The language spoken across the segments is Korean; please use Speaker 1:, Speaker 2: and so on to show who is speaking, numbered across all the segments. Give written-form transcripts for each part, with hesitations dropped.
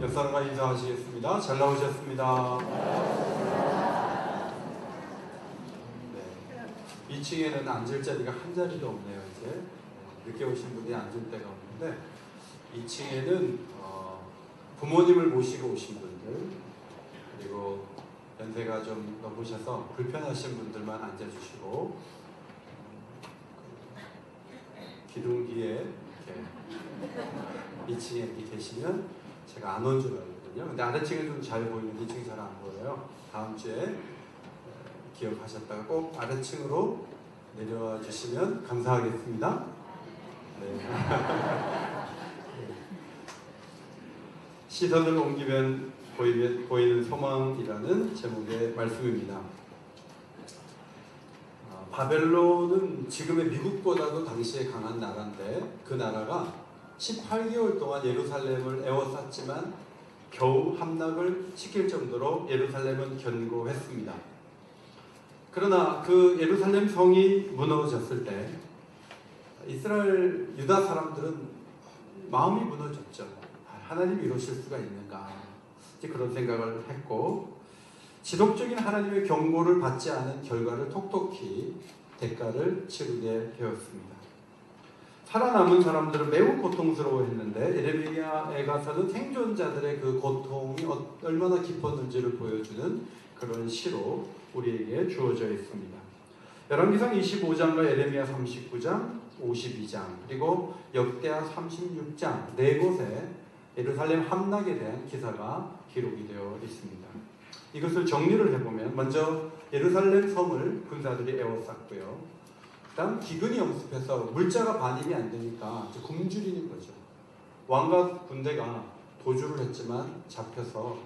Speaker 1: 옆 사람과 인사하시겠습니다. 잘 나오셨습니다. 네. 2층에는 앉을 자리가 한 자리도 없네요. 이제 늦게 오신 분이 앉을 데가 없는데 2층에는 부모님을 모시고 오신 분들, 그리고 연세가 좀 넘으셔서 불편하신 분들만 앉아주시고, 기둥 뒤에 이렇게 2층에 이렇게 계시면 제가 안 온 줄 알거든요. 근데 아래층은 좀 잘 보이는데 2층이 잘 안 보여요. 다음 주에 기억하셨다가 꼭 아래층으로 내려와 주시면 감사하겠습니다. 네. 시선을 옮기면 보이는 소망이라는 제목의 말씀입니다. 바벨론은 지금의 미국보다도 당시에 강한 나라인데, 그 나라가 18개월 동안 예루살렘을 에워쌌지만 겨우 함락을 시킬 정도로 예루살렘은 견고했습니다. 그러나 그 예루살렘 성이 무너졌을 때 이스라엘 유다 사람들은 마음이 무너졌죠. 하나님이 이러실 수가 있는가, 이제 그런 생각을 했고, 지속적인 하나님의 경고를 받지 않은 결과를 톡톡히 대가를 치르게 되었습니다. 살아남은 사람들은 매우 고통스러워했는데 에레미야에 가서는 생존자들의 그 고통이 얼마나 깊었는지를 보여주는 그런 시로 우리에게 주어져 있습니다. 열왕기상 25장과 에레미야 39장, 52장, 그리고 역대하 36장 네 곳에 예루살렘 함락에 대한 기사가 기록이 되어 있습니다. 이것을 정리를 해보면, 먼저 예루살렘 성을 군사들이 에워쌌고요. 그 다음 기근이 엄습해서 물자가 반입이 안 되니까 굶주리는 거죠. 왕과 군대가 도주를 했지만 잡혀서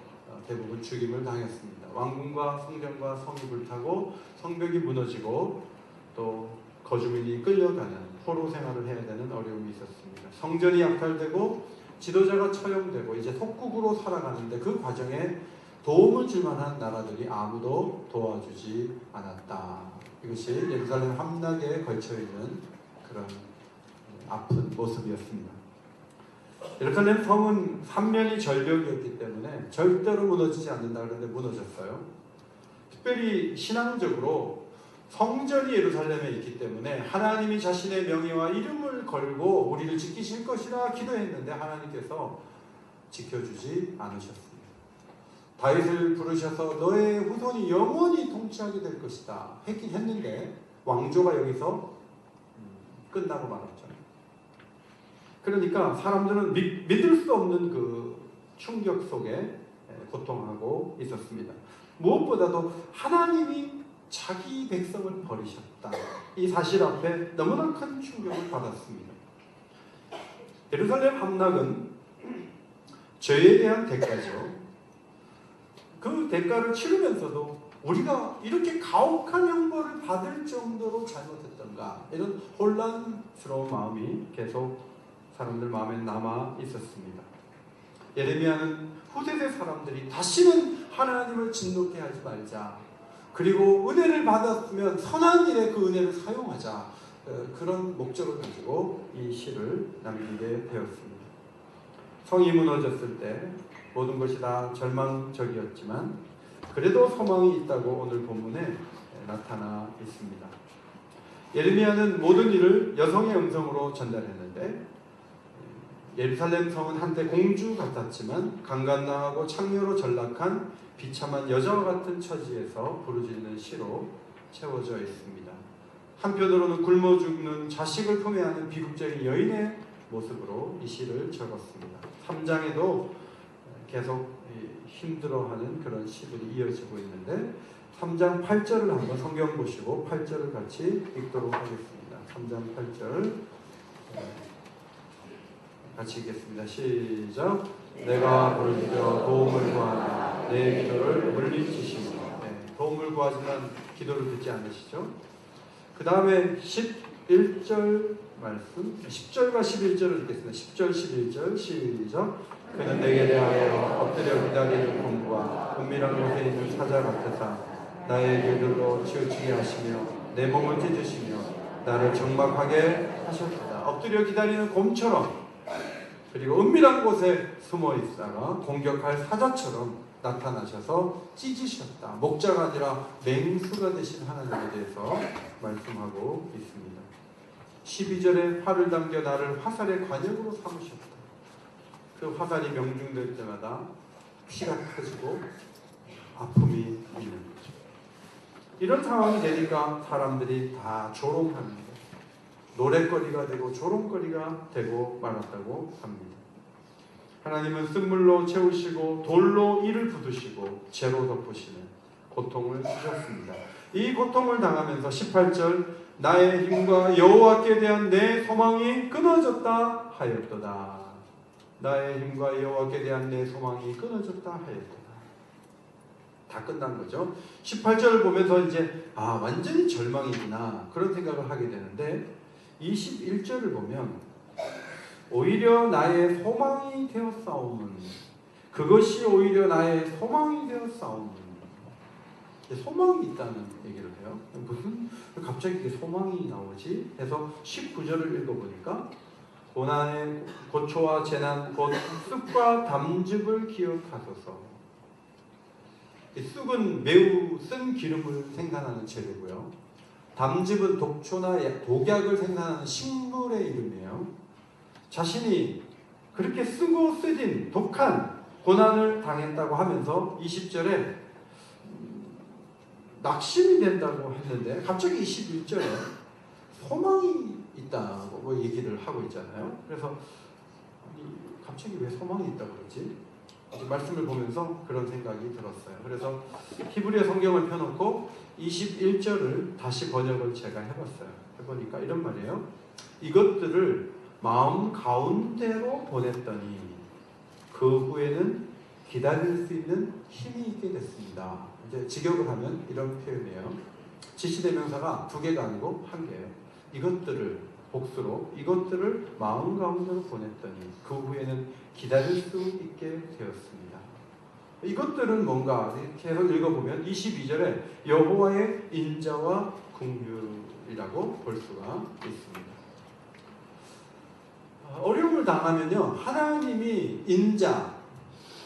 Speaker 1: 대부분 죽임을 당했습니다. 왕궁과 성전과 성이 불타고 성벽이 무너지고 또 거주민이 끌려가는 포로 생활을 해야 되는 어려움이 있었습니다. 성전이 약탈되고 지도자가 처형되고 이제 속국으로 살아가는데 그 과정에 도움을 줄 만한 나라들이 아무도 도와주지 않았다. 이것이 예루살렘 함락에 걸쳐있는 그런 아픈 모습이었습니다. 예루살렘 성은 삼면이 절벽이었기 때문에 절대로 무너지지 않는다 그러는데 무너졌어요. 특별히 신앙적으로 성전이 예루살렘에 있기 때문에 하나님이 자신의 명예와 이름을 걸고 우리를 지키실 것이라 기도했는데 하나님께서 지켜주지 않으셨습니다. 다윗을 부르셔서 너의 후손이 영원히 통치하게 될 것이다 했긴 했는데 왕조가 여기서 끝나고 말았죠. 그러니까 사람들은 믿을 수 없는 그 충격 속에 고통하고 있었습니다. 무엇보다도 하나님이 자기 백성을 버리셨다, 이 사실 앞에 너무나 큰 충격을 받았습니다. 예루살렘 함락은 죄에 대한 대가죠. 그 대가를 치르면서도 우리가 이렇게 가혹한 형벌을 받을 정도로 잘못했던가, 이런 혼란스러운 마음이 계속 사람들 마음에 남아 있었습니다. 예레미야는 후세대 사람들이 다시는 하나님을 진노케 하지 말자, 그리고 은혜를 받았으면 선한 일에 그 은혜를 사용하자, 그런 목적을 가지고 이 시를 남기게 되었습니다. 성이 무너졌을 때 모든 것이 다 절망적이었지만 그래도 소망이 있다고 오늘 본문에 나타나 있습니다. 예레미야는 모든 일을 여성의 음성으로 전달했는데, 예루살렘 성은 한때 공주 같았지만 강간당하고 창녀로 전락한 비참한 여자와 같은 처지에서 부르짖는 시로 채워져 있습니다. 한편으로는 굶어 죽는 자식을 품에 안는 비극적인 여인의 모습으로 이 시를 적었습니다. 3장에도 계속 힘들어하는 그런 시들이 이어지고 있는데 3장 8절을 한번 성경 보시고 8절을 같이 읽도록 하겠습니다. 3장 8절 같이 읽겠습니다. 시작. 내가 부르짖어 도움을 구하나 내 기도를 물리치시며. 도움을 구하지만 기도를 듣지 않으시죠? 그 다음에 11절 말씀, 10절과 11절을 읽겠습니다. 10절, 11절 시작. 그는 내게 대하여 엎드려 기다리는 곰과 은밀한 곳에 있는 사자 같으사 나의 길들로 치우치게 하시며 내 몸을 찢으시며 나를 적막하게 하셨다. 엎드려 기다리는 곰처럼 그리고 은밀한 곳에 숨어 있다가 공격할 사자처럼 나타나셔서 찢으셨다. 목자가 아니라 맹수가 되신 하나님에 대해서 말씀하고 있습니다. 12절에 활을 당겨 나를 화살의 관역으로 삼으셨다. 그 화살이 명중될 때마다 피가 터지고 아픔이 있는 거죠. 이런 상황이 되니까 사람들이 다 조롱합니다. 노랫거리가 되고 조롱거리가 되고 말았다고 합니다. 하나님은 쓴물로 채우시고 돌로 이를 부두시고 재로 덮으시는 고통을 주셨습니다. 이 고통을 당하면서 18절 나의 힘과 여호와께 대한 내 소망이 끊어졌다 하였도다. 나의 힘과 여호와께 대한 내 소망이 끊어졌다 하였도다. 다 끝난 거죠. 18절을 보면서 이제 완전히 절망이구나 그런 생각을 하게 되는데 21절을 보면 오히려 나의 소망이 되었사오면 그것이 오히려 나의 소망이 되었사오면 소망이 있다는 얘기를 해요. 무슨 갑자기 이게 소망이 나오지? 해서 19절을 읽어보니까 고난의 고초와 재난 곧 쑥과 담즙을 기억하소서. 쑥은 매우 쓴 기름을 생산하는 재료고요. 담즙은 독초나 독약을 생산하는 식물의 이름이에요. 자신이 그렇게 쓰고 쓰진 독한 고난을 당했다고 하면서 20절에 낙심이 된다고 했는데 갑자기 21절에 소망이 있다고 얘기를 하고 있잖아요. 그래서 갑자기 왜 소망이 있다고 그러지? 말씀을 보면서 그런 생각이 들었어요. 그래서 히브리어 성경을 펴놓고 21절을 다시 번역을 제가 해봤어요. 해보니까 이런 말이에요. 이것들을 마음 가운데로 보냈더니 그 후에는 기다릴 수 있는 힘이 있게 됐습니다. 이제 직역을 하면 이런 표현이에요. 지시대명사가 두 개가 아니고 한 개예요. 이것들을 복수로 이것들을 마음 가운데로 보냈더니 그 후에는 기다릴 수 있게 되었습니다. 이것들은 뭔가 이렇게 해서 읽어보면 22절에 여호와의 인자와 긍휼이라고 볼 수가 있습니다. 어려움을 당하면요 하나님이 인자,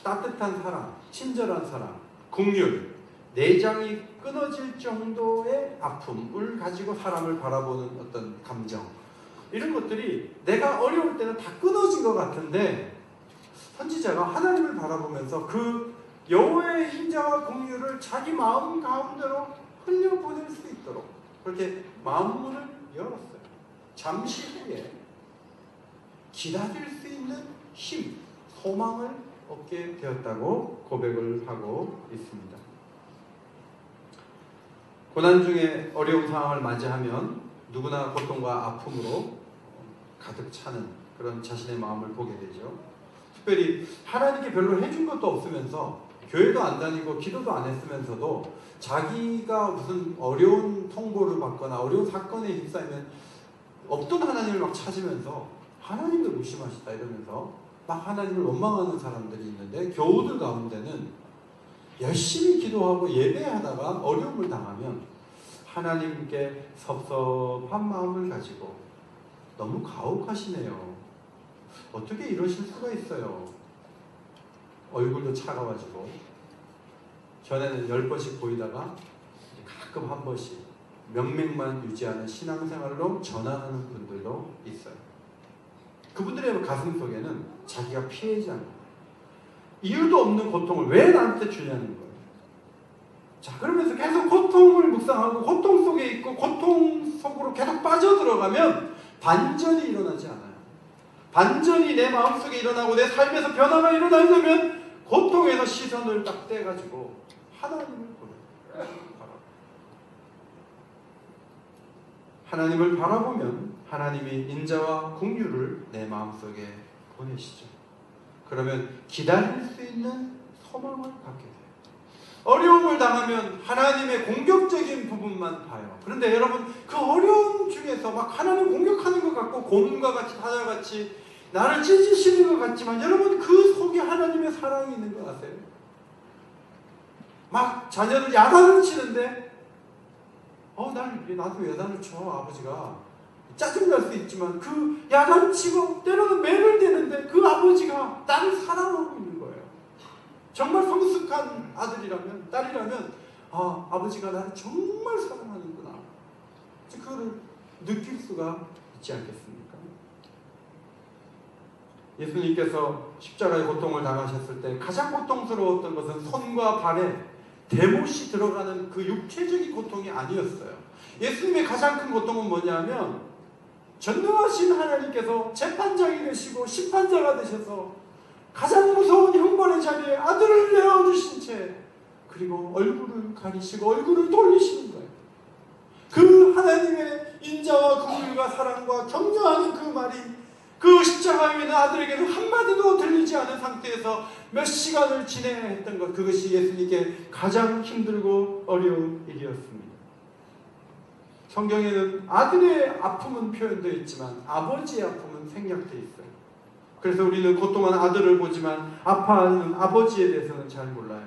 Speaker 1: 따뜻한 사랑, 친절한 사랑, 긍휼, 내장이 끊어질 정도의 아픔을 가지고 사람을 바라보는 어떤 감정 이런 것들이 내가 어려울 때는 다 끊어진 것 같은데 선지자가 하나님을 바라보면서 그 여호와의 인자와 긍휼을 자기 마음 가운데로 흘려보낼 수 있도록 그렇게 마음문을 열었어요. 잠시 후에 기다릴 수 있는 힘, 소망을 얻게 되었다고 고백을 하고 있습니다. 고난 중에 어려운 상황을 맞이하면 누구나 고통과 아픔으로 가득 차는 그런 자신의 마음을 보게 되죠. 특별히 하나님께 별로 해준 것도 없으면서 교회도 안 다니고 기도도 안 했으면서도 자기가 무슨 어려운 통보를 받거나 어려운 사건에 휩싸이면 없던 하나님을 막 찾으면서 하나님도 무심하시다 이러면서 막 하나님을 원망하는 사람들이 있는데 교우들 가운데는 열심히 기도하고 예배하다가 어려움을 당하면 하나님께 섭섭한 마음을 가지고 너무 가혹하시네요. 어떻게 이러실 수가 있어요. 얼굴도 차가워지고 전에는 10번씩 보이다가 가끔 한 번씩 명맥만 유지하는 신앙생활로 전환하는 분들도 있어요. 그분들의 가슴 속에는 자기가 피해자는 거예요. 이유도 없는 고통을 왜 나한테 주냐는 거예요. 자, 그러면서 계속 고통을 묵상하고 고통 속에 있고 고통 속으로 계속 빠져들어가면 반전이 일어나지 않아요. 반전이 내 마음속에 일어나고 내 삶에서 변화가 일어나려면 고통에서 시선을 딱 떼가지고 하나님을 하나님을 바라보면 하나님이 인자와 긍휼을 내 마음속에 보내시죠. 그러면 기다릴 수 있는 소망을 갖게 돼요. 어려움을 당하면 하나님의 공격적인 부분만 봐요. 그런데 여러분 그 어려움 중에서 막 하나님 공격하는 것 같고 곰과 같이 사자같이 나를 찢으시는 것 같지만 여러분 그 속에 하나님의 사랑이 있는 거 아세요? 막 자녀들 야단을 치는데 나도 야단을 쳐 아버지가 짜증날 수 있지만 그 야단치고 때로는 매를 대는데 그 아버지가 나를 사랑하고 있는 거예요. 정말 성숙한 아들이라면, 딸이라면 아버지가 나를 정말 사랑하는구나, 그거를 느낄 수가 있지 않겠습니까? 예수님께서 십자가의 고통을 당하셨을 때 가장 고통스러웠던 것은 손과 발에 대못이 들어가는 그 육체적인 고통이 아니었어요. 예수님의 가장 큰 고통은 뭐냐면 전능하신 하나님께서 재판장이 되시고 심판자가 되셔서 가장 무서운 형벌의 자리에 아들을 내어주신 채 그리고 얼굴을 가리시고 얼굴을 돌리시는 거예요. 그 하나님의 인자와 긍휼과 사랑과 격려하는 그 말이 그 십자가에 있는 아들에게는 한마디도 들리지 않은 상태에서 몇 시간을 지내야 했던 것, 그것이 예수님께 가장 힘들고 어려운 일이었습니다. 성경에는 아들의 아픔은 표현되어 있지만 아버지의 아픔은 생략되어 있어요. 그래서 우리는 고통한 아들을 보지만 아파하는 아버지에 대해서는 잘 몰라요.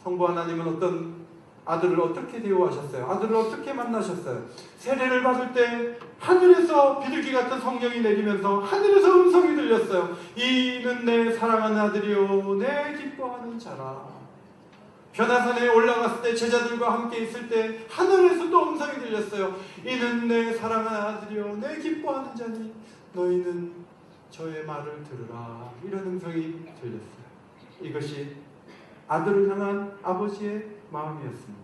Speaker 1: 성부 하나님은 어떤 아들을 어떻게 대우하셨어요? 아들을 어떻게 만나셨어요? 세례를 받을 때 하늘에서 비둘기 같은 성령이 내리면서 하늘에서 음성이 들렸어요. 이는 내 사랑하는 아들이요 내 기뻐하는 자라. 변화산에 올라갔을 때 제자들과 함께 있을 때 하늘에서 또 음성이 들렸어요. 이는 내 사랑하는 아들이요 내 기뻐하는 자니 너희는 저의 말을 들으라. 이런 음성이 들렸어요. 이것이 아들을 향한 아버지의 마음이었습니다.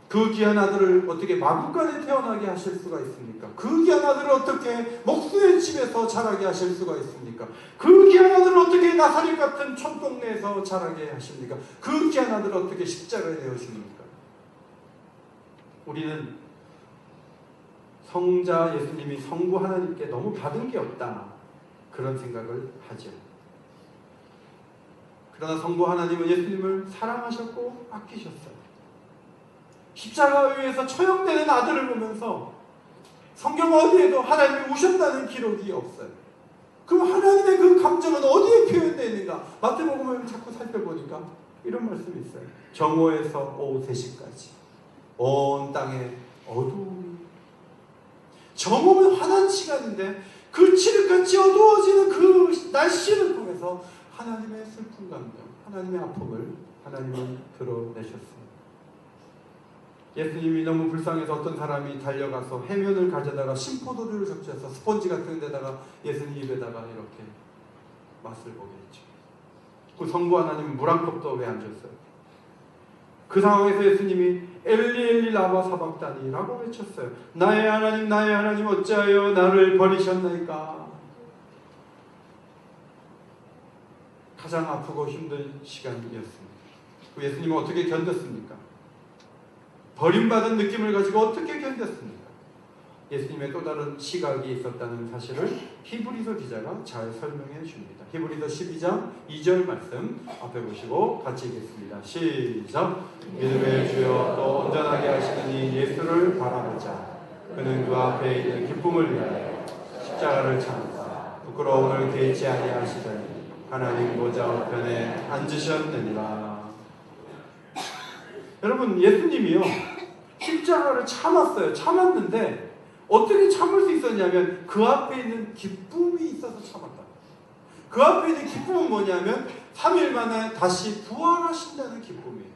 Speaker 1: 그 귀한 아들을 어떻게 마구간에 태어나게 하실 수가 있습니까? 그 귀한 아들을 어떻게 목수의 집에서 자라게 하실 수가 있습니까? 그 귀한 아들을 어떻게 나사렛 같은 촌동네에서 자라게 하십니까? 그 귀한 아들을 어떻게 십자가에 내어줍니까? 우리는 성자 예수님이 성부 하나님께 너무 받은 게 없다, 그런 생각을 하죠. 그러나 성부 하나님은 예수님을 사랑하셨고 아끼셨어요. 십자가 위에서 처형되는 아들을 보면서 성경 어디에도 하나님이 우셨다는 기록이 없어요. 그럼 하나님의 그 감정은 어디에 표현되어 있는가? 마태복음을 자꾸 살펴보니까 이런 말씀이 있어요. 정오에서 오후 3시까지 온 땅에 어두움이. 정오는 환한 시간인데 그 칠흑같이 어두워지는 그 날씨를 통해서 하나님의 슬픈 감정, 하나님의 아픔을 하나님은 드러내셨습니다. 예수님이 너무 불쌍해서 어떤 사람이 달려가서 해면을 가져다가 신포도주를 적셔서 스펀지 같은 데다가 예수님 입에다가 이렇게 맛을 보게 했죠. 그 성부 하나님은 물 한 컵도 왜 안 줬어요? 그 상황에서 예수님이 엘리 엘리 라마 사박다니 라고 외쳤어요. 나의 하나님 어찌하여 나를 버리셨나이까. 가장 아프고 힘든 시간이었습니다. 그 예수님은 어떻게 견뎠습니까? 버림받은 느낌을 가지고 어떻게 견뎠습니까? 예수님의 또 다른 시각이 있었다는 사실을 히브리서 기자가 잘 설명해 줍니다. 히브리서 12장 2절 말씀 앞에 보시고 같이 읽겠습니다. 시작! 믿음의 주여 또 온전하게 하시는 이 예수를 바라보자. 그는 그 앞에 있는 기쁨을 위하여 십자가를 참사 부끄러움을 개의치 아니하시더니 하나님 보좌 우편에 앉으셨느니라. 여러분, 예수님이요 십자가를 참았어요. 참았는데 어떻게 참을 수 있었냐면 그 앞에 있는 기쁨이 있어서 참았다. 그 앞에 있는 기쁨은 뭐냐면 3일 만에 다시 부활하신다는 기쁨이에요.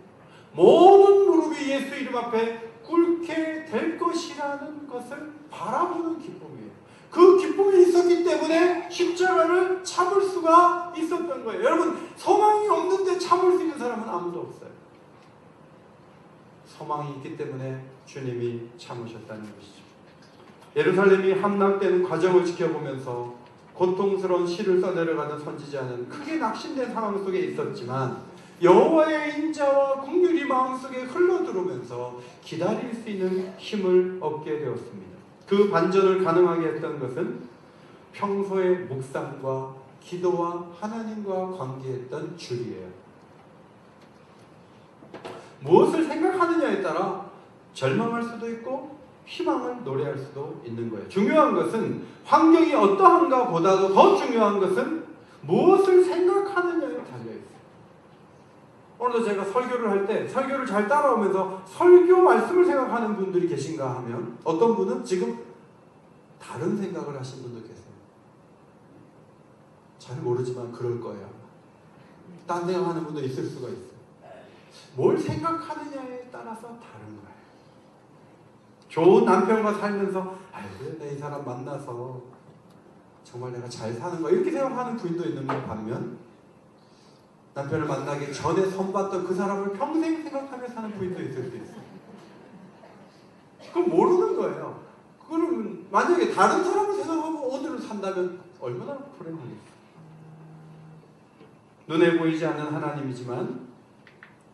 Speaker 1: 모든 무릎이 예수 이름 앞에 꿇게 될 것이라는 것을 바라보는 기쁨이에요. 그 기쁨이 있었기 때문에 십자가를 참을 수가 있었던 거예요. 여러분, 소망이 없는데 참을 수 있는 사람은 아무도 없어요. 소망이 있기 때문에 주님이 참으셨다는 것이죠. 예루살렘이 함락되는 과정을 지켜보면서 고통스러운 시를 써내려가는 선지자는 크게 낙심된 상황 속에 있었지만 여호와의 인자와 긍휼이 마음속에 흘러들어오면서 기다릴 수 있는 힘을 얻게 되었습니다. 그 반전을 가능하게 했던 것은 평소의 묵상과 기도와 하나님과 관계했던 줄이에요. 무엇을 생각하느냐에 따라 절망할 수도 있고 희망을 노래할 수도 있는 거예요. 중요한 것은 환경이 어떠한가 보다도 더 중요한 것은 무엇을 생각하느냐에 달려있어요. 오늘도 제가 설교를 할 때 설교를 잘 따라오면서 설교 말씀을 생각하는 분들이 계신가 하면 어떤 분은 지금 다른 생각을 하신 분도 계세요. 잘 모르지만 그럴 거예요. 딴 생각하는 분도 있을 수가 있어요. 뭘 생각하느냐에 따라서 다른 거예요. 좋은 남편과 살면서 아이고 내 이 사람 만나서 정말 내가 잘 사는 거야 이렇게 생각하는 부인도 있는 반면 남편을 만나기 전에 선봤던 그 사람을 평생 생각하며 사는 부인도 있을 수 있어요. 그건 모르는 거예요. 그거는 만약에 다른 사람을 생각하고 오늘을 산다면 얼마나 불행하겠어요. 눈에 보이지 않는 하나님이지만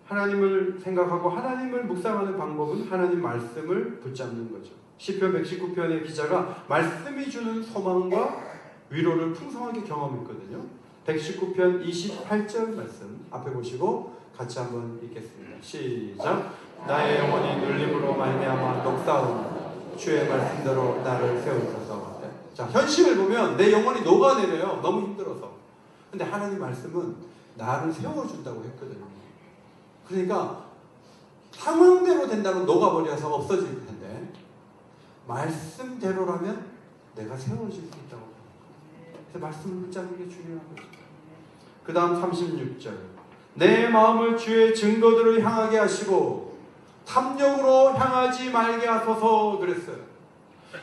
Speaker 1: 하나님을 생각하고 하나님을 묵상하는 방법은 하나님 말씀을 붙잡는 거죠. 시편 119편의 기자가 말씀이 주는 소망과 위로를 풍성하게 경험했거든요. 119편 28절 말씀 앞에 보시고 같이 한번 읽겠습니다. 시작. 나의 영혼이 눌림으로 말미암아 녹사오니 주의 말씀대로 나를 세우소서. 자, 현실을 보면 내 영혼이 녹아내려요. 너무 힘들어서. 근데 하나님 말씀은 나를 세워준다고 했거든요. 그러니까 상황대로 된다면 녹아버려서 없어질 텐데 말씀대로라면 내가 세워질 수 있다고. 그래서 말씀을 붙잡는 게 중요한 거죠. 그 다음 36절. 내 마음을 주의 증거들을 향하게 하시고 탐욕으로 향하지 말게 하소서 그랬어요.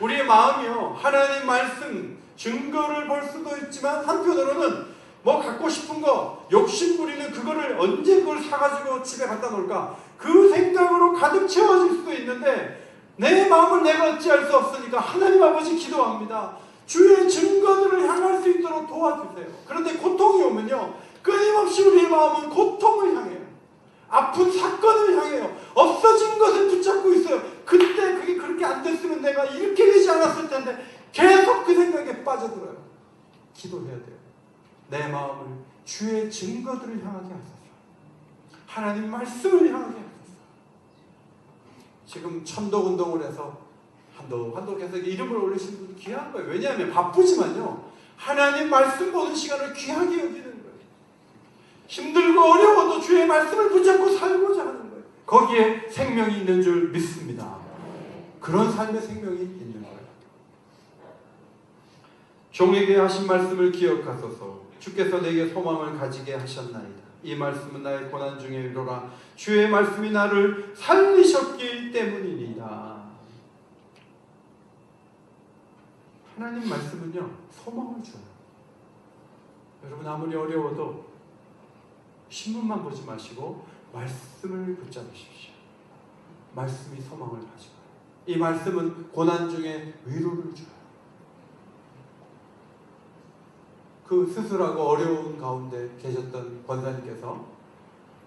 Speaker 1: 우리의 마음이요 하나님 말씀 증거를 볼 수도 있지만 한편으로는 뭐 갖고 싶은 거 욕심부리는 그거를 언제 그걸 사가지고 집에 갖다 놓을까 그 생각으로 가득 채워질 수도 있는데 내 마음을 내가 어찌할 수 없으니까 하나님 아버지 기도합니다. 주의 증거들을 향할 수 있도록 도와주세요. 그런데 고통이 오면요 끊임없이 우리의 마음은 고통을 향해요. 아픈 사건을 향해요. 없어진 것을 붙잡고 있어요. 그때 그게 그렇게 안 됐으면 내가 이렇게 되지 않았을 텐데 계속 그 생각에 빠져들어요. 기도해야 돼요. 내 마음을 주의 증거들을 향하게 하소서. 하나님 말씀을 향하게 하소서. 지금 천독운동을 해서 한독 계속 이름을 올리시는 분 귀한 거예요. 왜냐하면 바쁘지만요 하나님 말씀 보는 시간을 귀하게 여기는 거예요. 힘들고 어려워도 주의 말씀을 붙잡고 살고자 하는 거예요. 거기에 생명이 있는 줄 믿습니다. 그런 삶의 생명이 있는 거예요. 종에게 하신 말씀을 기억하소서. 주께서 내게 소망을 가지게 하셨나이다. 이 말씀은 나의 고난 중에 위로라. 주의 말씀이 나를 살리셨기 때문이니이다. 하나님 말씀은요 소망을 줘요. 여러분 아무리 어려워도 신문만 보지 마시고 말씀을 붙잡으십시오. 말씀이 소망을 가지고 이 말씀은 고난 중에 위로를 줘요. 그 수술하고 어려운 가운데 계셨던 권사님께서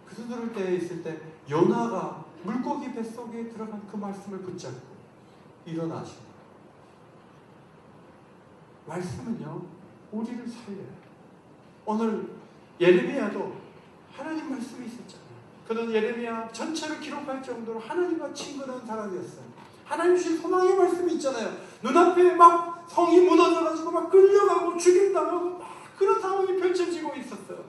Speaker 1: 그 수술할 때 있을 때 요나가 물고기 뱃속에 들어간 그 말씀을 붙잡고 일어나시고 말씀은요 우리를 살려요. 오늘 예레미야도 하나님 말씀이 있었잖아요. 그는 예레미야 전체를 기록할 정도로 하나님과 친근한 사람이었어요. 하나님 주신 소망의 말씀이 있잖아요. 눈앞에 막 성이 무너져가지고 막 끌려가고 죽임당하고 막 그런 상황이 펼쳐지고 있었어요.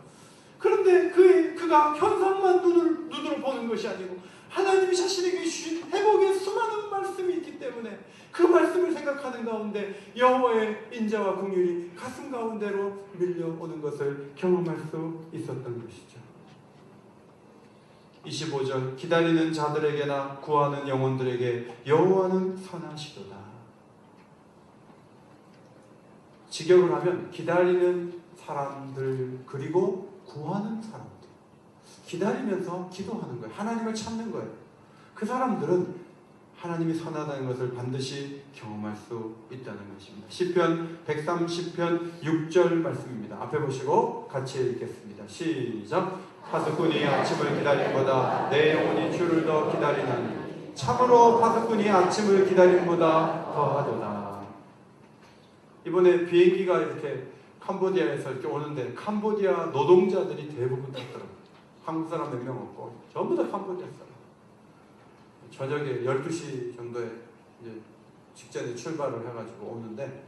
Speaker 1: 그런데 그가 현상만 눈으로 보는 것이 아니고 하나님이 자신에게 주신 회복의 수많은 말씀이 있기 때문에 그 말씀을 생각하는 가운데 여호와의 인자와 긍휼이 가슴 가운데로 밀려오는 것을 경험할 수 있었던 것이죠. 25절 기다리는 자들에게나 구하는 영혼들에게 여호와는 선하시도다. 직역을 하면 기다리는 사람들 그리고 구하는 사람들. 기다리면서 기도하는 거예요. 하나님을 찾는 거예요. 그 사람들은 하나님이 선하다는 것을 반드시 경험할 수 있다는 것입니다. 시편 130편 6절 말씀입니다. 앞에 보시고 같이 읽겠습니다. 시작. 파수꾼이 아침을 기다림보다 내 영혼이 주를 더 기다리나니 참으로 파수꾼이 아침을 기다림보다 더하도다. 이번에 비행기가 이렇게 캄보디아에서 이렇게 오는데 캄보디아 노동자들이 대부분 탔더라고요. 한국 사람 몇 명 없고 전부 다 캄보디아 사람. 저녁에 12시 정도에 이제 직전에 출발을 해가지고 오는데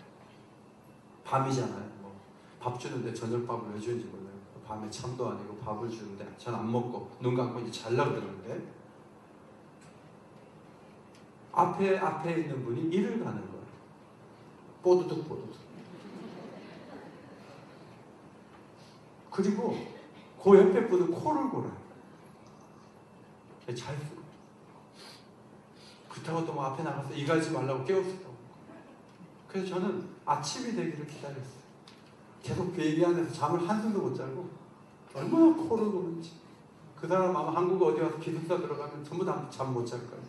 Speaker 1: 밤이잖아요. 뭐 밥 주는데 저녁밥을 왜 주는지 몰라요. 밤에 잠도 아니고 밥을 주는데 전 안 먹고 눈 감고 이제 자려고 그러는데 앞에 있는 분이 일을 가는 거예요. 뽀드득 뽀드득. 그리고 그 옆에 분은 코를 골아요. 잘 쓰고. 그렇다고 또 뭐 앞에 나가서 일하지 말라고 깨웠었다고. 그래서 저는 아침이 되기를 기다렸어요. 계속 비행기 안에서 잠을 한숨도 못 자고 얼마나 코를 고는지. 그 사람 아마 한국 어디 와서 기숙사 들어가면 전부 다 잠 못 잘 거예요.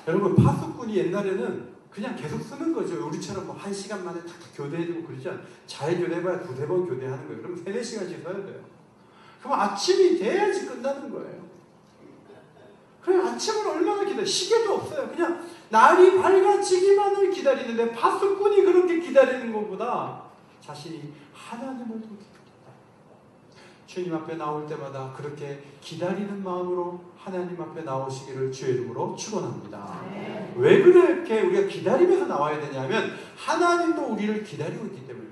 Speaker 1: 여러분 파수꾼이 옛날에는 그냥 계속 쓰는 거죠. 우리처럼 뭐 1시간 만에 탁탁 교대해주고 그러지 않아요. 잘 교대해봐야 2-3번 교대하는 거예요. 그럼 3-4시간씩 써야 돼요. 그럼 아침이 돼야지 끝나는 거예요. 그래 아침을 얼마나 기다려. 시계도 없어요. 그냥 날이 밝아지기만을 기다리는데 파수꾼이 그렇게 기다리는 것보다 자신이 하나님을 더 기다린다. 주님 앞에 나올 때마다 그렇게 기다리는 마음으로 하나님 앞에 나오시기를 주의 이름으로 축원합니다. 왜 그렇게 우리가 기다리면서 나와야 되냐면 하나님도 우리를 기다리고 있기 때문에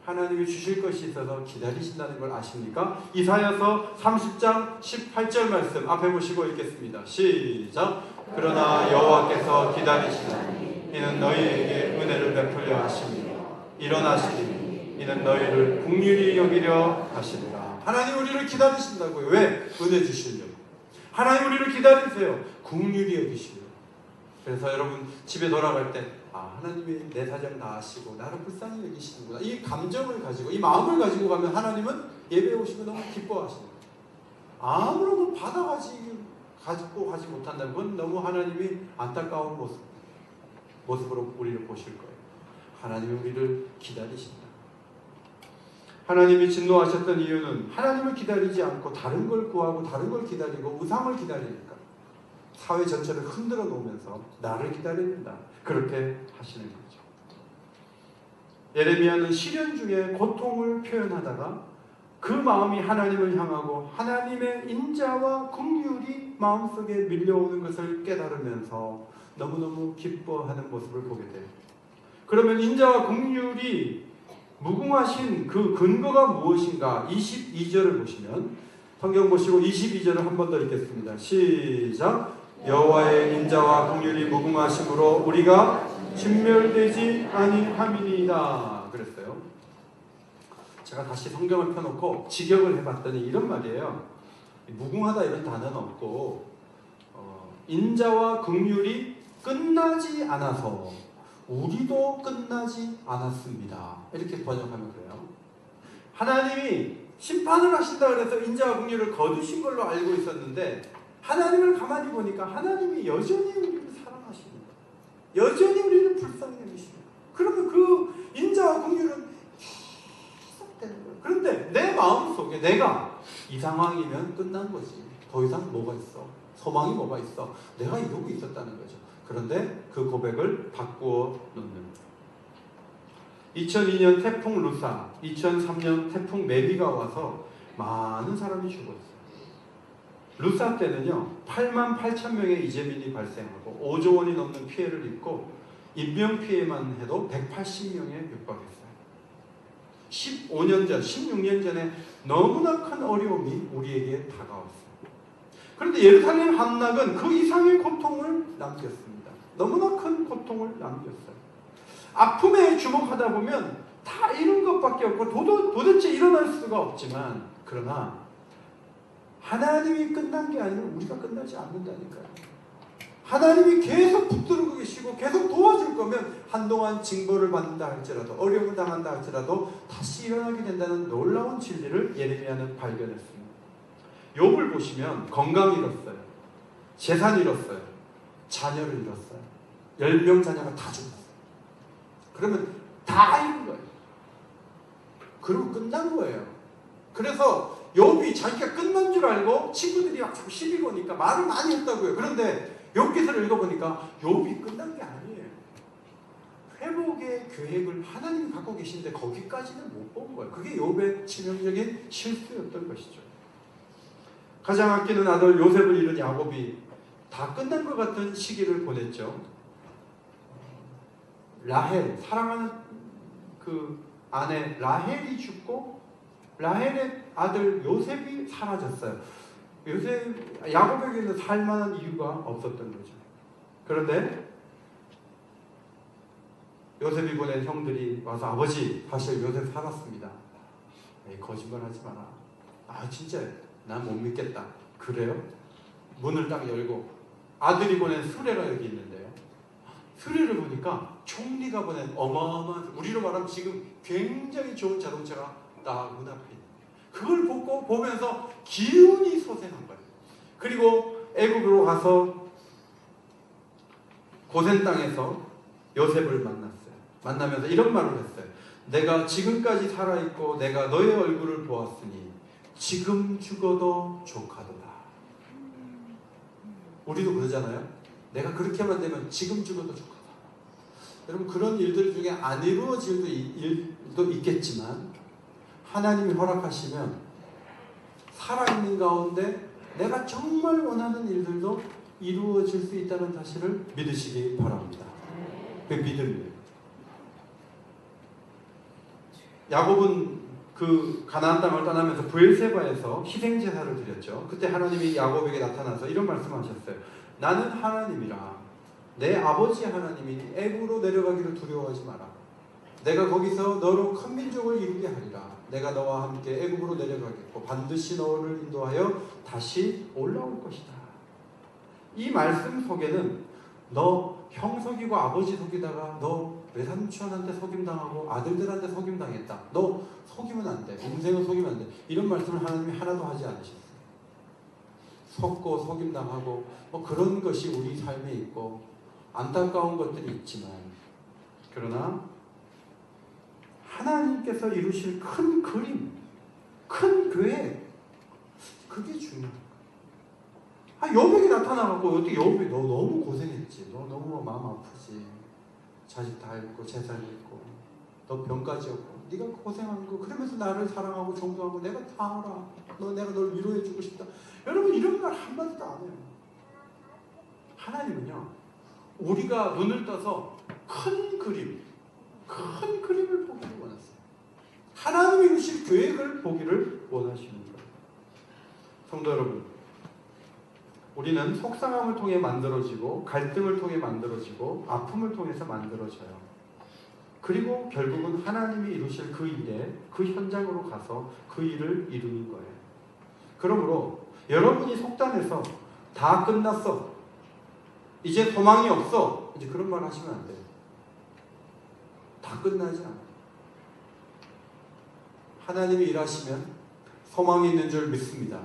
Speaker 1: 하나님이 주실 것이 있어서 기다리신다는 걸 아십니까? 이사야서 30장 18절 말씀 앞에 보시고 읽겠습니다. 시작. 그러나 여호와께서 기다리시나니 이는 너희에게 은혜를 베풀려 하시며 일어나시리니 이는 너희를 긍휼히 여기려 하시리라. 하나님 우리를 기다리신다고요. 왜? 은혜 주시려고. 하나님 우리를 기다리세요. 긍휼히 여기시려. 그래서 여러분 집에 돌아갈 때 하나님이 내 사정 다 아시고 나를 불쌍히 여기시는구나. 이 감정을 가지고 이 마음을 가지고 가면 하나님은 예배에 오시고 너무 기뻐하시는 거예요. 아무런 걸 가지고 가지 못한다면 그건 너무 하나님이 안타까운 모습으로 우리를 보실 거예요. 하나님이 우리를 기다리신다. 하나님이 진노하셨던 이유는 하나님을 기다리지 않고 다른 걸 구하고 다른 걸 기다리고 우상을 기다리니까 사회 전체를 흔들어 놓으면서 나를 기다린다. 그렇게 하시는 거죠. 예레미야는 시련 중에 고통을 표현하다가 그 마음이 하나님을 향하고 하나님의 인자와 긍휼이 마음속에 밀려오는 것을 깨달으면서 너무너무 기뻐하는 모습을 보게 돼요. 그러면 인자와 긍휼이 무궁하신 그 근거가 무엇인가? 22절을 보시면 성경 보시고 22절을 한 번 더 읽겠습니다. 시작. 여호와의 인자와 긍휼이 무궁하심으로 우리가 진멸되지 아니함이니이다 그랬어요. 제가 다시 성경을 펴놓고 직역을 해봤더니 이런 말이에요. 무궁하다 이런 단어는 없고 인자와 긍휼이 끝나지 않아서 우리도 끝나지 않았습니다. 이렇게 번역하면 그래요. 하나님이 심판을 하신다 그래서 인자와 긍휼을 거두신 걸로 알고 있었는데 하나님을 가만히 보니까 하나님이 여전히 우리를 사랑하시는 거예요. 여전히 우리를 불쌍히 여기시는 거예요. 그러면 그 인자와 긍휼은 계속되는 거예요. 그런데 내 마음속에 내가 이 상황이면 끝난 거지. 더 이상 뭐가 있어? 소망이 뭐가 있어? 내가 이러고 있었다는 거죠. 그런데 그 고백을 바꾸어 놓는 거예요. 2002년 태풍 루사, 2003년 태풍 매비가 와서 많은 사람이 죽었어요. 루사 때는요 88,000명의 이재민이 발생하고 5조 원이 넘는 피해를 입고 인명피해만 해도 180명에 육박했어요. 15년 전, 16년 전에 너무나 큰 어려움이 우리에게 다가왔어요. 그런데 예루살렘 함락은 그 이상의 고통을 남겼습니다. 너무나 큰 고통을 남겼어요. 아픔에 주목하다 보면 다 이런 것밖에 없고 도대체 일어날 수가 없지만 그러나 하나님이 끝난 게 아니면 우리가 끝나지 않는다니까요. 하나님이 계속 붙들고 계시고 계속 도와줄 거면 한동안 징벌을 받는다 할지라도 어려움을 당한다 할지라도 다시 일어나게 된다는 놀라운 진리를 예레미야는 발견했습니다. 욥을 보시면 건강 잃었어요. 재산 잃었어요. 자녀를 잃었어요. 10명 자녀가 다 죽었어요. 그러면 다 잃은 거예요. 그리고 끝난 거예요. 그래서 욥이 자기가 끝난 줄 알고 친구들이 막 자꾸 시비 거니까 말을 많이 했다고요. 그런데 욥기서를 읽어보니까 욥이 끝난 게 아니에요. 회복의 계획을 하나님이 갖고 계신데 거기까지는 못 본 거예요. 그게 욥의 치명적인 실수였던 것이죠. 가장 아끼는 아들 요셉을 잃은 야곱이 다 끝난 것 같은 시기를 보냈죠. 라헬, 사랑하는 그 아내 라헬이 죽고 라헬의 아들 요셉이 사라졌어요. 야곱에게는 살만한 이유가 없었던 거죠. 그런데 요셉이 보낸 형들이 와서 아버지, 사실 요셉 살았습니다. 에이, 거짓말하지 마라. 아 진짜 난 못 믿겠다. 그래요? 문을 딱 열고 아들이 보낸 수레가 여기 있는데요. 수레를 보니까 총리가 보낸 어마어마한, 우리로 말하면 지금 굉장히 좋은 자동차가 딱 문 앞에 있는, 그걸 보면서 기운이 솟아난 거예요. 그리고 애굽으로 가서 고센 땅에서 요셉을 만나면서 이런 말을 했어요. 내가 지금까지 살아있고 내가 너의 얼굴을 보았으니 지금 죽어도 족하도다. 우리도 그러잖아요. 내가 그렇게만 되면 지금 죽어도 족하다. 여러분, 그런 일들 중에 안 이루어질 일도 있겠지만 하나님이 허락하시면 살아있는 가운데 내가 정말 원하는 일들도 이루어질 수 있다는 사실을 믿으시기 바랍니다. 그 믿음이에요. 야곱은 그 가나안 땅을 떠나면서 브엘세바에서 희생 제사를 드렸죠. 그때 하나님이 야곱에게 나타나서 이런 말씀하셨어요. 나는 하나님이라. 내 아버지 하나님이 애굽으로 내려가기를 두려워하지 마라. 내가 거기서 너로 큰 민족을 이루게 하리라. 내가 너와 함께 애굽으로 내려가겠고 반드시 너를 인도하여 다시 올라올 것이다. 이 말씀 속에는 너 형 속이고 아버지 속이다가 너 외삼촌한테 속임당하고 아들들한테 속임당했다. 너 속이면 안 돼. 인생은 속이면 안 돼. 이런 말씀을 하나님이 하나도 하지 않으셨어요. 속고 속임당하고 뭐 그런 것이 우리 삶에 있고 안타까운 것들이 있지만, 그러나 하나님께서 이루실 큰 그림, 큰 계획, 그게 중요한 거예요. 여백이 나타나갖고 어떻게 여백이 너 너무 고생했지. 너 너무 마음 아프지. 자식 다 잃고 재산 잃고 너 병까지 없고 네가 고생한 거, 그러면서 나를 사랑하고 존경하고 내가 다 알아. 내가 널 위로해주고 싶다. 여러분, 이런 말 한마디도 안 해요. 하나님은요, 우리가 눈을 떠서 큰 그림을 보기를 원하세요. 하나님이 이루실 계획을 보기를 원하시는 거예요. 성도 여러분, 우리는 속상함을 통해 만들어지고 갈등을 통해 만들어지고 아픔을 통해서 만들어져요. 그리고 결국은 하나님이 이루실 그 일에, 그 현장으로 가서 그 일을 이루는 거예요. 그러므로 여러분이 속단해서 다 끝났어, 이제 소망이 없어, 이제 그런 말 하시면 안 돼요. 다 끝나지 않아요. 하나님이 일하시면 소망이 있는 줄 믿습니다.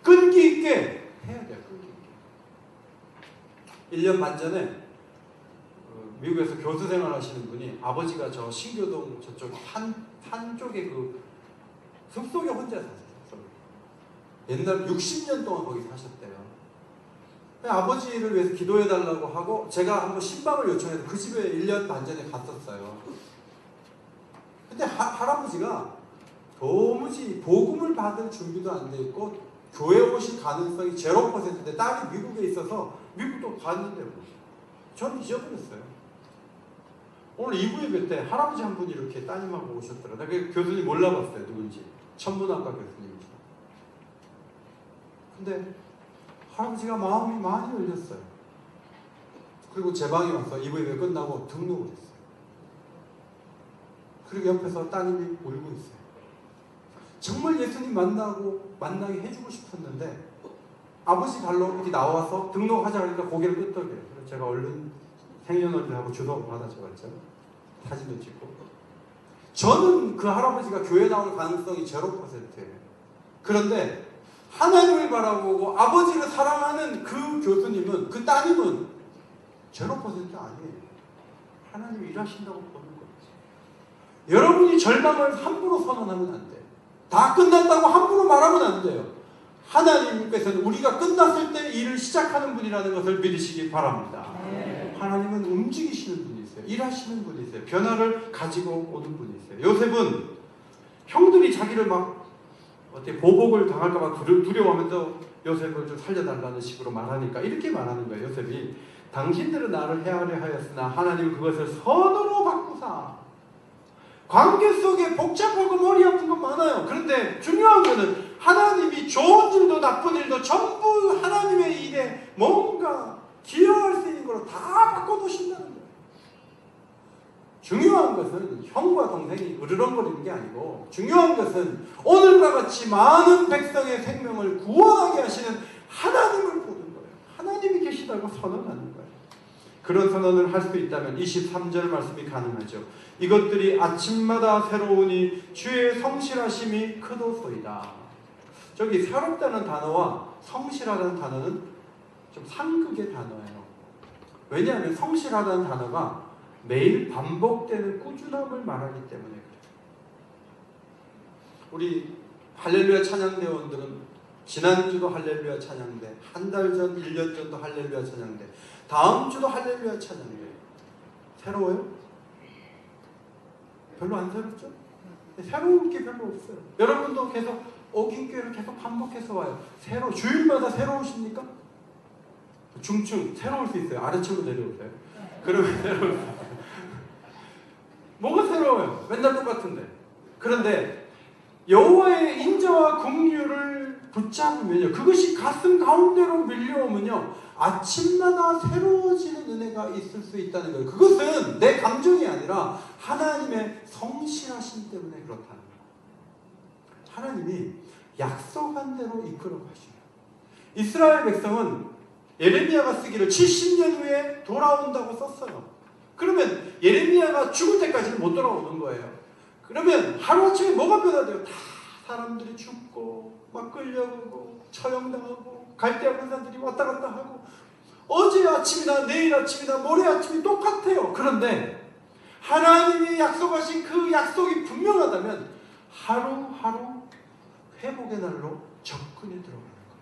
Speaker 1: 끈기 있게 해야 돼요. 끈기 있게. 1년 반 전에 미국에서 교수 생활 하시는 분이, 아버지가 저 신교동 저쪽 산 쪽에 그 숲속에 혼자 사셨어요. 옛날 60년 동안 거기 사셨대요. 아버지를 위해서 기도해달라고 하고 제가 한번 신방을 요청해서 그 집에 1년 반 전에 갔었어요. 근데 할아버지가 도무지 복음을 받을 준비도 안 돼 있고 교회 오실 가능성이 0%인데 딸이 미국에 있어서 미국도 갔는데 저는 잊어버렸어요. 오늘 2부 예배 때 할아버지 한 분이 이렇게 따님하고 오셨더라고요. 그 교수님 몰라봤어요. 누군지. 천문학과 교수님이죠. 근데 할아버지가 마음이 많이 열렸어요. 그리고 제 방에 와서 2부 예배 끝나고 등록을 했어요. 그리고 옆에서 따님이 울고 있어요. 정말 예수님 만나게 해주고 싶었는데 아버지 발로 이렇게 나와서 등록하자 그러니까 고개를 끄덕여요. 그래서 제가 얼른 생년월일하고 주소 받아 적었죠. 사진도 찍고. 저는 그 할아버지가 교회 나올 가능성이 0%예요. 그런데 하나님을 바라보고 아버지를 사랑하는 그 교수님은, 그 따님은 0% 아니에요. 하나님이 일하신다고 보는 거죠. 여러분이 절망을 함부로 선언하면 안 돼요. 다 끝났다고 함부로 말하면 안 돼요. 하나님께서는 우리가 끝났을 때 일을 시작하는 분이라는 것을 믿으시기 바랍니다. 하나님은 움직이시는 분이세요. 일하시는 분이세요. 변화를 가지고 오는 분이세요. 요셉은 형들이 자기를 막 어떻게 보복을 당할까 봐 두려워하면서 요셉을 좀 살려달라는 식으로 말하니까 이렇게 말하는 거예요. 요셉이 당신들은 나를 해하려 하였으나 하나님은 그것을 선으로 바꾸사 관계 속에 복잡하고 머리 아픈 건 많아. 아니에요. 중요한 것은 오늘과 같이 많은 백성의 생명을 구원하게 하시는 하나님을 보는 거예요. 하나님이 계시다고 선언하는 거예요. 그런 선언을 할 수 있다면 23절 말씀이 가능하죠. 이것들이 아침마다 새로우니 주의 성실하심이 크도소이다. 저기 새롭다는 단어와 성실하다는 단어는 좀 상극의 단어예요. 왜냐하면 성실하다는 단어가 매일 반복되는 꾸준함을 말하기 때문에 그래요. 우리 할렐루야 찬양대원들은 지난주도 할렐루야 찬양대, 한 달 전, 1년 전도 할렐루야 찬양대, 다음 주도 할렐루야 찬양대. 새로워요? 별로 안 새롭죠? 새로운 게 별로 없어요. 여러분도 계속 어긴교회를 계속 반복해서 와요. 주일마다 새로우십니까? 중층 새로울 수 있어요. 아래층으로 내려오세요. 그러면 새로울 수 있어요. 뭐가 새로워요? 맨날 똑같은데. 그런데 여호와의 인자와 긍휼을 붙잡으면요, 그것이 가슴 가운데로 밀려오면요, 아침마다 새로워지는 은혜가 있을 수 있다는 거예요. 그것은 내 감정이 아니라 하나님의 성실하심 때문에 그렇다는 거예요. 하나님이 약속한 대로 이끌어 가시요. 이스라엘 백성은 예레미야가 쓰기를 70년 후에 돌아온다고 썼어요. 그러면 예레미야가 죽을 때까지는 못 돌아오는 거예요. 그러면 하루아침에 뭐가 변화돼요? 다 사람들이 죽고 막 끌려가고 처형당하고 갈대아 군사들이 왔다 갔다 하고 어제 아침이나 내일 아침이나 모레 아침이 똑같아요. 그런데 하나님이 약속하신 그 약속이 분명하다면 하루하루 회복의 날로 접근해 들어가는 거예요.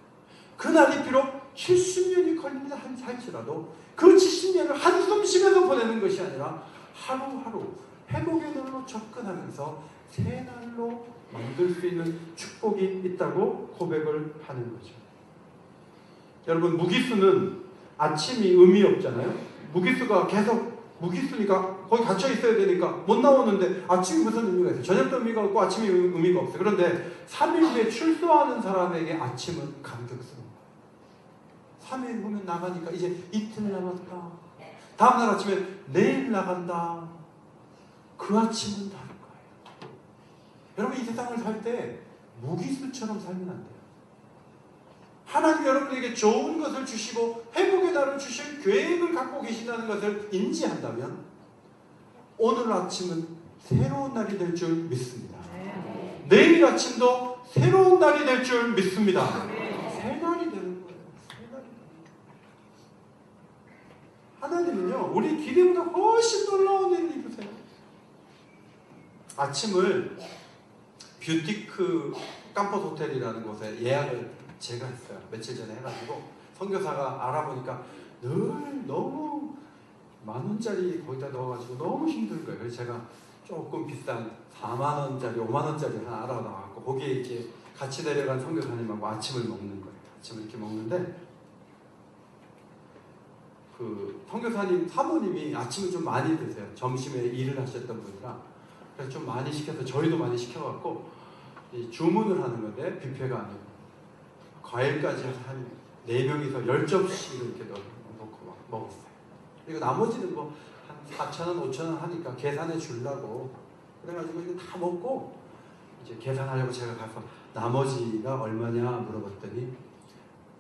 Speaker 1: 그 날이 비록 70년이 걸린다 할지라도 그 70년을 한숨 쉬면서 보내는 것이 아니라 하루하루 회복의 날로 접근하면서 새 날로 만들 수 있는 축복이 있다고 고백을 하는 거죠. 여러분, 무기수는 아침이 의미 없잖아요. 무기수가 계속 무기수니까 거기 갇혀 있어야 되니까 못 나오는데 아침이 무슨 의미가 있어요? 저녁도 의미가 없고 아침이 의미가 없어요. 그런데 3일 후에 출소하는 사람에게 아침은 감격스러운 거예요. 3일 후면 나가니까 이제 이틀 남았다. 다음날 아침에 내일 나간다. 그 아침은 다른 거예요. 여러분, 이 세상을 살 때 무기수처럼 살면 안 돼요. 하나님 여러분에게 좋은 것을 주시고 회복의 날을 주실 계획을 갖고 계신다는 것을 인지한다면 오늘 아침은 새로운 날이 될 줄 믿습니다. 내일 아침도 새로운 날이 될 줄 믿습니다. 새 날이 되는 거예요. 새 날이. 하나님은요, 우리 기대보다 훨씬 놀라운 일을 이루세요. 아침을 뷰티크 깜포스 호텔이라는 곳에 예약을 제가 했어요. 며칠 전에 해가지고 선교사가 알아보니까 늘 너무 10,000원짜리 거기다 넣어가지고 너무 힘든 거예요. 그래서 제가 조금 비싼 40,000원짜리, 50,000원짜리 하나 알아놔갖고 거기에 이렇게 같이 내려간 선교사님하고 아침을 먹는 거예요. 아침을 이렇게 먹는데 그 선교사님 사모님이 아침을 좀 많이 드세요. 점심에 일을 하셨던 분이라. 그래서 좀 많이 시켜서 저희도 많이 시켜갖고 주문을 하는 건데 뷔페가 아니고 과일까지 한 4명이서 10접시를 이렇게 넣고 막 먹었어요. 그리고 나머지는 뭐 한 4,000원, 5,000원 하니까 계산해 주려고 그래가지고 이거 다 먹고 이제 계산하려고 제가 가서 나머지가 얼마냐 물어봤더니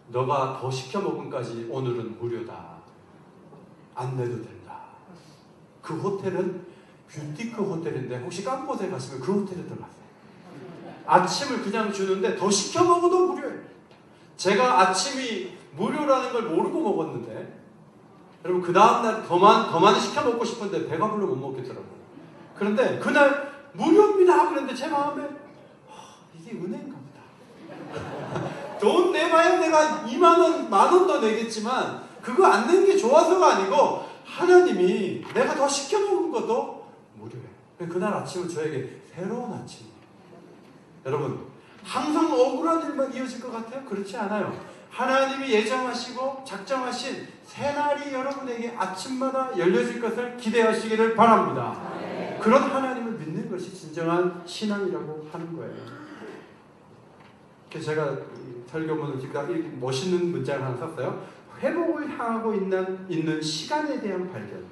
Speaker 1: 너가 더 시켜 먹은까지 오늘은 무료다. 안 내도 된다. 그 호텔은 뷰티크 호텔인데 혹시 깜포스에 가시면 그 호텔에 들어가세요. 아침을 그냥 주는데 더 시켜 먹어도 무료예요. 제가 아침이 무료라는 걸 모르고 먹었는데 여러분 그 다음날 더 많이 시켜 먹고 싶은데 배가 불러 못 먹겠더라고요. 그런데 그날 무료입니다. 그런데 제 마음에 이게 은혜인가 보다. 돈 내봐야 내가 2만원, 만원 더 내겠지만 그거 안 내는 게 좋아서가 아니고 하나님이 내가 더 시켜 먹은 것도 무료예요. 그날 아침은 저에게 새로운 아침이에요. 여러분, 항상 억울한 일만 이어질 것 같아요? 그렇지 않아요. 하나님이 예정하시고 작정하신 새날이 여러분에게 아침마다 열려질 것을 기대하시기를 바랍니다. 그런 하나님을 믿는 것이 진정한 신앙이라고 하는 거예요. 그래서 제가 설교문을 이렇게 멋있는 문장을 하나 썼어요. 회복을 향하고 있는 시간에 대한 발견.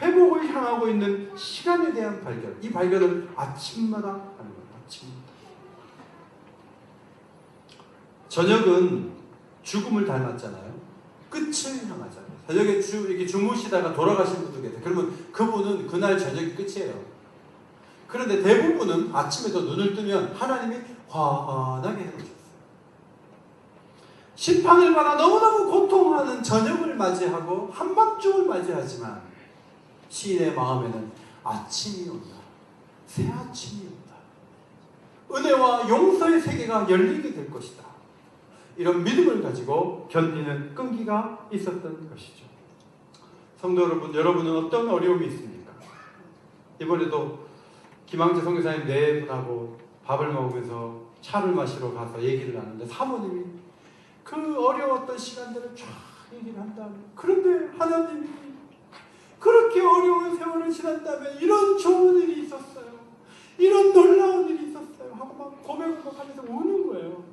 Speaker 1: 회복을 향하고 있는 시간에 대한 발견. 이 발견을 아침마다 하는 거예요. 아침마다. 저녁은 죽음을 닮았잖아요. 끝을 향하잖아요. 저녁에 이렇게 주무시다가 돌아가신 분도 계세요. 그러면 그분은 그날 저녁이 끝이에요. 그런데 대부분은 아침에 눈을 뜨면 하나님이 환하게 해놓으셨어요. 심판을 받아 너무너무 고통하는 저녁을 맞이하고 한밤중을 맞이하지만 시인의 마음에는 아침이 온다. 새 아침이 온다. 은혜와 용서의 세계가 열리게 될 것이다. 이런 믿음을 가지고 견디는 끈기가 있었던 것이죠. 성도 여러분, 여러분은 어떤 어려움이 있습니까? 이번에도 김항재 선교사님 네 분하고 밥을 먹으면서 차를 마시러 가서 얘기를 하는데 사모님이 그 어려웠던 시간들을 쫙 얘기를 한다면, 그런데 하나님이 그렇게 어려운 세월을 지난 다음에 이런 좋은 일이 있었어요. 이런 놀라운 일이 있었어요. 하고 막 고백을 하면서 우는 거예요.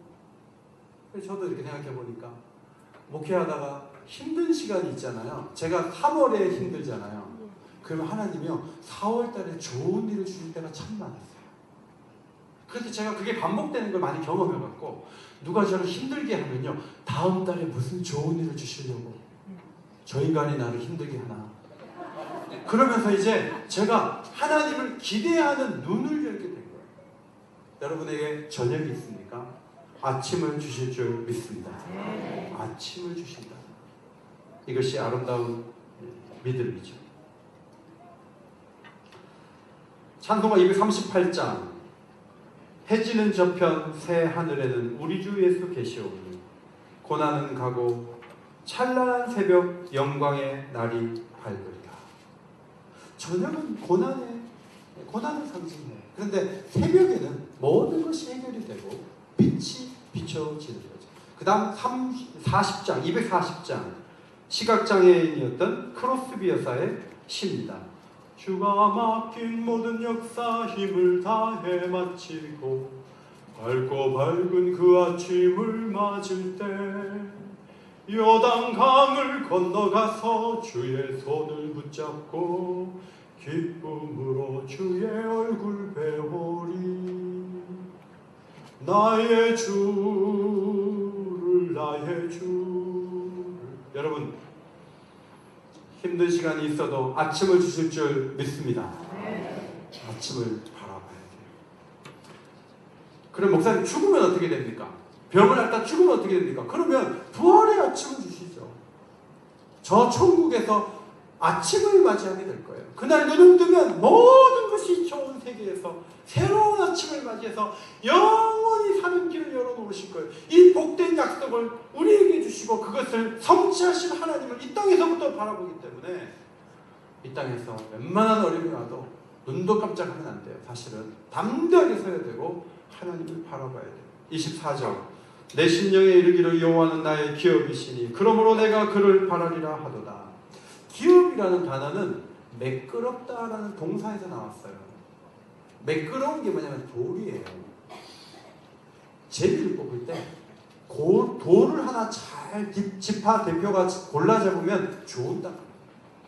Speaker 1: 그래서 저도 이렇게 생각해 보니까 목회하다가 힘든 시간이 있잖아요. 제가 3월에 힘들잖아요. 그러면 하나님이요 4월 달에 좋은 일을 주실 때가 참 많았어요. 그래서 제가 그게 반복되는 걸 많이 경험해갖고 누가 저를 힘들게 하면요 다음 달에 무슨 좋은 일을 주시려고 저 인간이 나를 힘들게 하나. 그러면서 이제 제가 하나님을 기대하는 눈을 열게 된 거예요. 여러분에게 저녁이 있습니까? 아침을 주실 줄 믿습니다. 아침을 주신다. 이것이 아름다운 믿음이죠. 찬송가 238장 해지는 저편 새 하늘에는 우리 주 예수 계시오니 고난은 가고 찬란한 새벽 영광의 날이 밝으리라. 저녁은 고난을 상징해요. 그런데 새벽에는 모든 것이 해결이 되고 빛이 비춰지는 거죠. 그 다음 40장, 240장 시각장애인이었던 크로스비 여사의 시입니다. 주가 맡긴 모든 역사 힘을 다해 마치고 밝고 밝은 그 아침을 맞을 때 요단강을 건너가서 주의 손을 붙잡고 기쁨으로 주의 얼굴 배우리. 나의 주를 나의 주를. 여러분 힘든 시간이 있어도 아침을 주실 줄 믿습니다. 아침을 바라봐야 돼요. 그럼 목사님 죽으면 어떻게 됩니까? 병을 앓다 죽으면 어떻게 됩니까? 그러면 부활의 아침을 주시죠. 저 천국에서 아침을 맞이하게 될 거예요. 그날 눈을 뜨면 모든 것이 좋은 세계에서 새로운 아침을 맞이해서 영원히 사는 길을 열어놓으실 거예요. 이 복된 약속을 우리에게 주시고 그것을 성취하신 하나님을 이 땅에서부터 바라보기 때문에 이 땅에서 웬만한 어려움이 와도 눈도 깜짝하면 안 돼요. 사실은 담대하게 서야 되고 하나님을 바라봐야 돼요. 24절 내 심령에 이르기를 여호와는 나의 기업이시니 그러므로 내가 그를 바라리라 하도다. 기업이라는 단어는 매끄럽다라는 동사에서 나왔어요. 매끄러운 게 뭐냐면 돌이에요. 제비를 뽑을 때 돌을 하나 잘 지파 대표가 골라 잡으면 좋은 땅.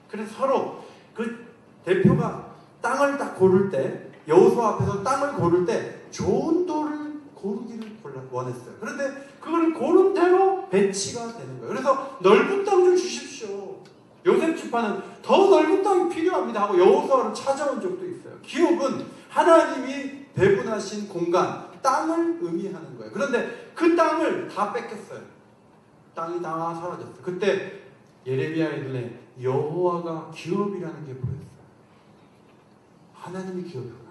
Speaker 1: 그래서 서로 그 대표가 땅을 딱 고를 때 여호수아 앞에서 땅을 고를 때 좋은 돌을 고르기를 원했어요. 그런데 그걸 고른 대로 배치가 되는 거예요. 그래서 넓은 땅 좀 주십시오. 요셉 지파는 더 넓은 땅이 필요합니다 하고 여호수아를 찾아온 적도 있어요. 기업은 하나님이 배분하신 공간, 땅을 의미하는 거예요. 그런데 그 땅을 다 뺏겼어요. 땅이 다 사라졌어요. 그때 예레미야의 눈에 여호와가 기업이라는 게 보였어요. 하나님이 기업이구나.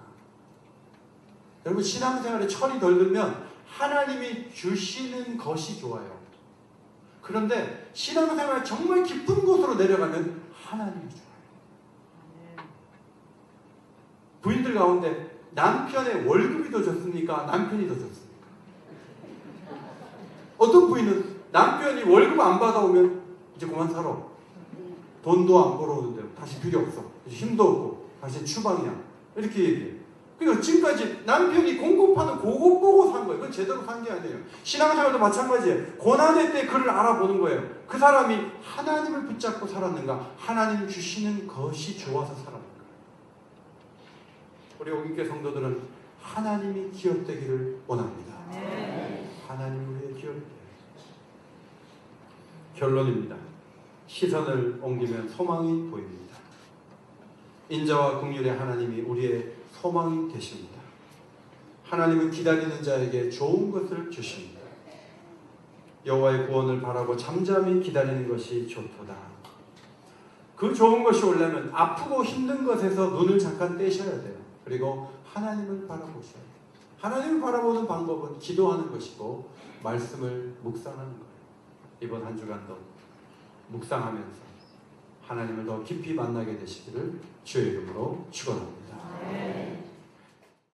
Speaker 1: 여러분 신앙생활에 철이 덜 들면 하나님이 주시는 것이 좋아요. 그런데 신앙생활 정말 깊은 곳으로 내려가면 하나님이 좋아요. 부인들 가운데 남편의 월급이 더 좋습니까? 남편이 더 좋습니까? 어떤 부인은 남편이 월급 안 받아오면 이제 그만 살아. 돈도 안 벌어오는데 다시 필요 없어. 힘도 없고 당신 추방이야. 이렇게 얘기해요. 그러니까 지금까지 남편이 공급하는 그것 보고 산 거예요. 그건 제대로 산 게 아니에요. 신앙생활도 마찬가지예요. 고난의 때 그를 알아보는 거예요. 그 사람이 하나님을 붙잡고 살았는가? 하나님 주시는 것이 좋아서 살았는가? 우리 오경교회 성도들은 하나님이 기업되기를 원합니다. 하나님 우리의 기업되기를. 결론입니다. 시선을 옮기면 소망이 보입니다. 인자와 긍휼의 하나님이 우리의 소망이 되십니다. 하나님은 기다리는 자에게 좋은 것을 주십니다. 여호와의 구원을 바라고 잠잠히 기다리는 것이 좋도다. 그 좋은 것이 오려면 아프고 힘든 것에서 눈을 잠깐 떼셔야 돼요. 그리고 하나님을 바라보셔야 돼요. 하나님을 바라보는 방법은 기도하는 것이고 말씀을 묵상하는 거예요. 이번 한 주간도 묵상하면서 하나님을 더 깊이 만나게 되시기를 주의 이름으로 축원합니다.